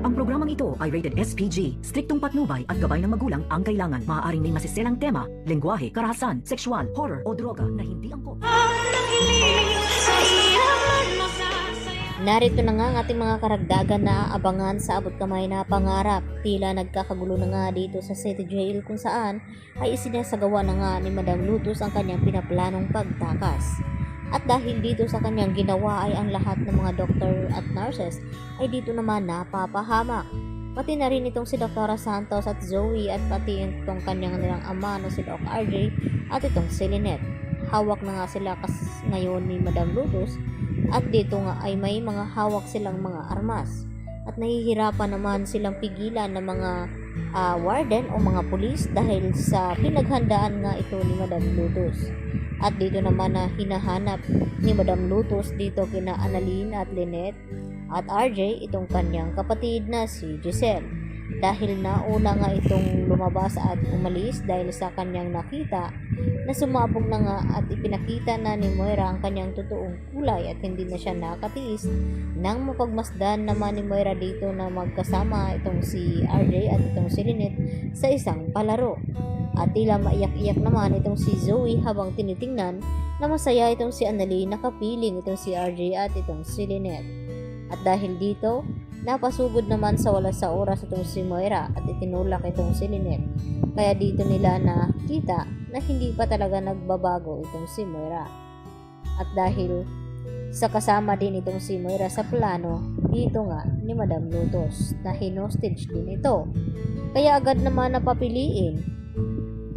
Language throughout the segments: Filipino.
Ang programang ito ay rated SPG. Striktong patnubay at gabay ng magulang ang kailangan. Maaaring may masiselang tema, lengguwahe, karahasan, sexual, horror o droga na hindi angkop. Narito na nga ang ating mga karagdagan na aabangan sa abot kamay na pangarap. Tila nagkakagulo na nga dito sa City Jail kung saan ay isinasagawa na nga ni Madam Lutos ang kanyang pinaplanong pagtakas. At dahil dito sa kanyang ginawa ay ang lahat ng mga doktor at nurses ay dito naman napapahamak. Pati na rin itong si Dr. Santos at Zoe at pati itong kanyang nilang ama na si Doc RJ at itong si Lynette. Hawak na nga sila ngayon ni Madam Lutos at dito nga ay may mga hawak silang mga armas. At nahihirapan naman silang pigilan ng mga warden o mga pulis dahil sa pinaghandaan nga ito ni Madam Lutos. At dito naman na hinahanap ni Madam Lutos dito kina Annalyn at Lynette at RJ itong kanyang kapatid na si Giselle. Dahil nauna nga itong lumabas at umalis dahil sa kanyang nakita na sumabog na nga at ipinakita na ni Moira ang kanyang totoong kulay at hindi na siya nakatiis nang mapagmasdan naman ni Moira dito na magkasama itong si RJ at itong si Lynette sa isang palaro. At tila maiyak-iyak naman itong si Zoe habang tinitingnan na masaya itong si Annalyn nakapiling itong si RJ at itong si Lynette. At dahil dito, napasugod naman sa wala sa oras itong si Moira at itinulak itong si Lynette. Kaya dito nila nakita na hindi pa talaga nagbabago itong si Moira. At dahil sa kasama din itong si Moira sa plano, dito nga ni Madam Lutos na hinostage din ito. Kaya agad naman napapiliin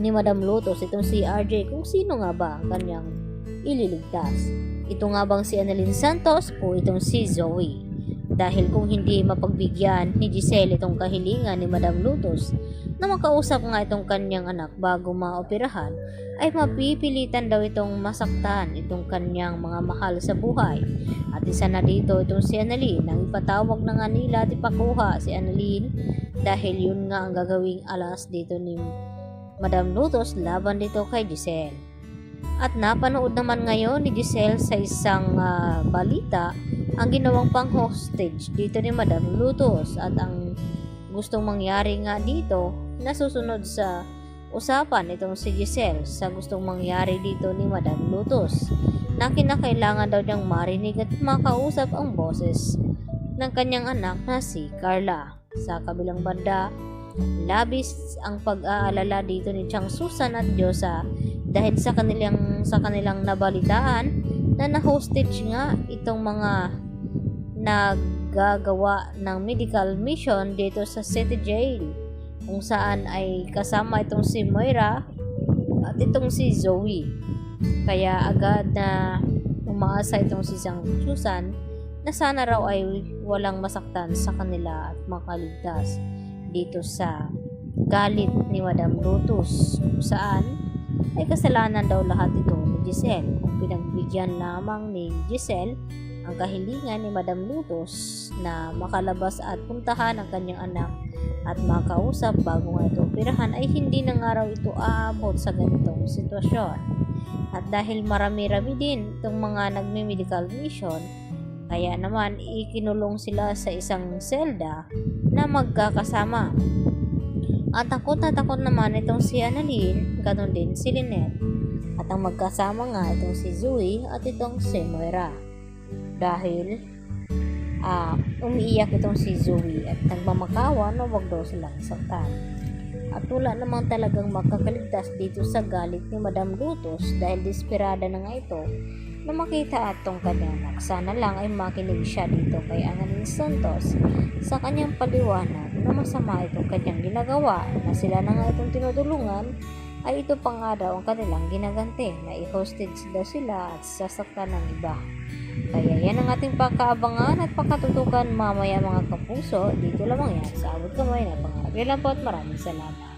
ni Madam Lutos itong si RJ kung sino nga ba ang kanyang ililigtas. Ito nga bang si Annalyn Santos o itong si Zoe? Dahil kung hindi mapagbigyan ni Giselle itong kahilingan ni Madam Lutos na makausap nga itong kanyang anak bago maoperahan, ay mapipilitan daw itong masaktan itong kanyang mga mahal sa buhay. At isa na dito itong si Annalyn nang ipatawag na nga nila at ipakuha si Annalyn dahil yun nga ang gagawing alas dito ni Madam Lutos laban dito kay Giselle. At napanood naman ngayon ni Giselle sa isang balita ang ginawang pang hostage dito ni Madam Lutos at ang gustong mangyari nga dito nasusunod sa usapan itong si Giselle sa gustong mangyari dito ni Madam Lutos na kinakailangan daw niyang marinig at makausap ang boses ng kanyang anak na si Carla. Sa kabilang banda, labis ang pag-aalala dito ni Chang Susan at Diyosa dahil sa kanilang nabalitaan na na-hostage nga itong mga naggagawa ng medical mission dito sa City Jail kung saan ay kasama itong si Moira at itong si Zoe. Kaya agad na umaasa itong si Chang Susan na sana raw ay walang masaktan sa kanila at makaligtas dito sa galit ni Madam Lutos kung saan ay kasalanan daw lahat ito ni Giselle kung pinagbigyan lamang ni Giselle ang kahilingan ni Madam Lutos na makalabas at puntahan ang kanyang anak at makausap bago nga ito operahan ay hindi na nga raw ito aabot sa ganitong sitwasyon. At dahil marami-rami din itong mga nagme-medical mission, kaya naman ikinulong sila sa isang selda na magkakasama. At takot na takot naman itong si Annalyn, ganoon din si Lynette. At ang magkasama nga itong si Zoe at itong si Moira. Dahil umiiyak itong si Zoe at nagmamakawan na wag daw silang saktan. At wala namang talagang makakaligtas dito sa galit ni Madam Lutos dahil desperada na nga ito na makita atong kanyang anak. Sana lang ay makinig siya dito kay Annalyn Santos sa kanyang paliwanag na masama itong kanyang ginagawa na sila na nga itong tinutulungan ay ito pa nga daw ang kanilang ginaganti na i-hostage daw sila at sasaktan ng iba. Kaya yan ang ating pakaabangan at pakatutukan mamaya mga kapuso. Dito lamang yan sa abot kamay na pangarap. Yan lang po at maraming salamat.